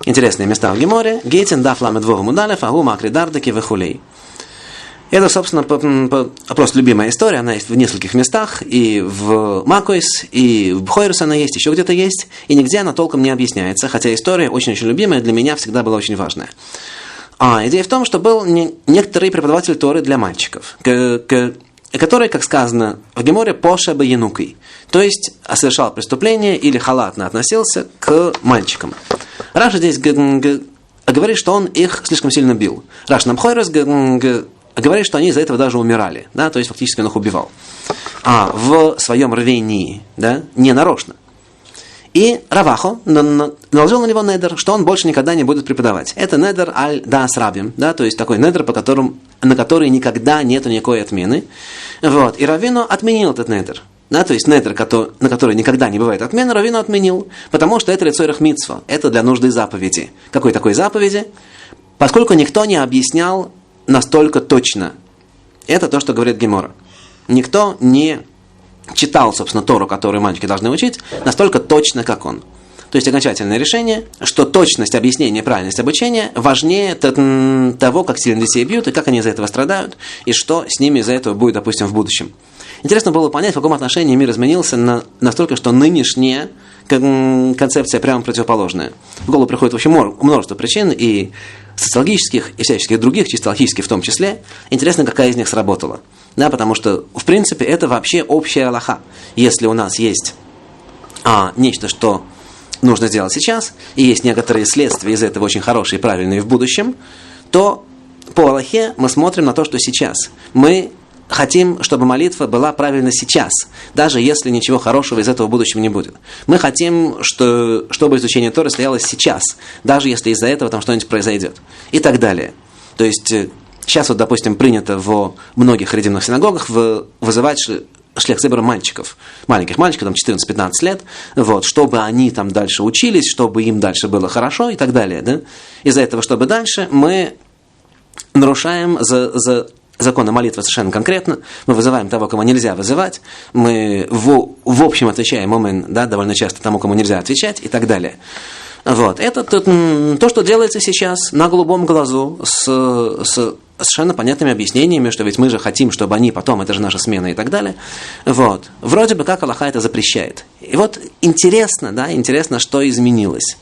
Интересные места в Геморе. Гейтин даф ламед вова мудалев, агу макри дардыки вехулей. Это, собственно, просто любимая история. Она есть в нескольких местах. И в Макойс, и в Бхойрус она есть, еще где-то есть. И нигде она толком не объясняется. Хотя история очень-очень любимая, для меня всегда была очень важная. Идея в том, что был некоторый преподаватель Торы для мальчиков, который, как сказано в Геморе, поша баянукой, то есть совершал преступление или халатно относился к мальчикам. Раша здесь говорит, что он их слишком сильно бил. Раш Намхойрос говорит, что они из-за этого даже умирали, да, то есть фактически он их убивал. В своем рвении, да, не нарочно. И Равахо наложил на него недер, что он больше никогда не будет преподавать. Это недер аль-даас рабим, да, то есть такой недер, на который никогда нет никакой отмены. Вот. И Равину отменил этот недер. Да, то есть недер, на который никогда не бывает отмены, Равину отменил, потому что это лецойрах мицва, это для нужды заповеди. Какой такой заповеди? Поскольку никто не объяснял настолько точно. Это то, что говорит Гемора. Никто не читал, собственно, Тору, которую мальчики должны учить, настолько точно, как он. То есть окончательное решение, что точность объяснения, правильность обучения важнее того, как сильно детей бьют, и как они из-за этого страдают, и что с ними из-за этого будет, допустим, в будущем. Интересно было понять, в каком отношении мир изменился настолько, что нынешняя концепция прямо противоположная. В голову приходит вообще множество причин, и социологических, и всяческих других, чисто логических в том числе. Интересно, какая из них сработала. Да, потому что, в принципе, это вообще общая алаха. Если у нас есть нечто, что нужно сделать сейчас, и есть некоторые следствия из этого очень хорошие и правильные в будущем, то по алахе мы смотрим на то, что сейчас. Мы хотим, чтобы молитва была правильно сейчас, даже если ничего хорошего из этого в будущем не будет. Мы хотим, чтобы изучение Торы состоялось сейчас, даже если из-за этого там что-нибудь произойдет. И так далее. То есть сейчас, вот, допустим, принято в многих редимных синагогах вызывать шлех-цибора мальчиков, маленьких мальчиков, там 14-15 лет, вот, чтобы они там дальше учились, чтобы им дальше было хорошо и так далее. Да? Из-за этого, чтобы дальше, мы нарушаем законы молитвы совершенно конкретно. Мы вызываем того, кому нельзя вызывать. Мы в общем отвечаем умен, да, довольно часто тому, кому нельзя отвечать и так далее. Вот. Это то, что делается сейчас на голубом глазу с совершенно понятными объяснениями, что ведь мы же хотим, чтобы они потом, это же наша смена и так далее. Вот. Вроде бы как алаха это запрещает. И вот интересно, да, интересно, что изменилось.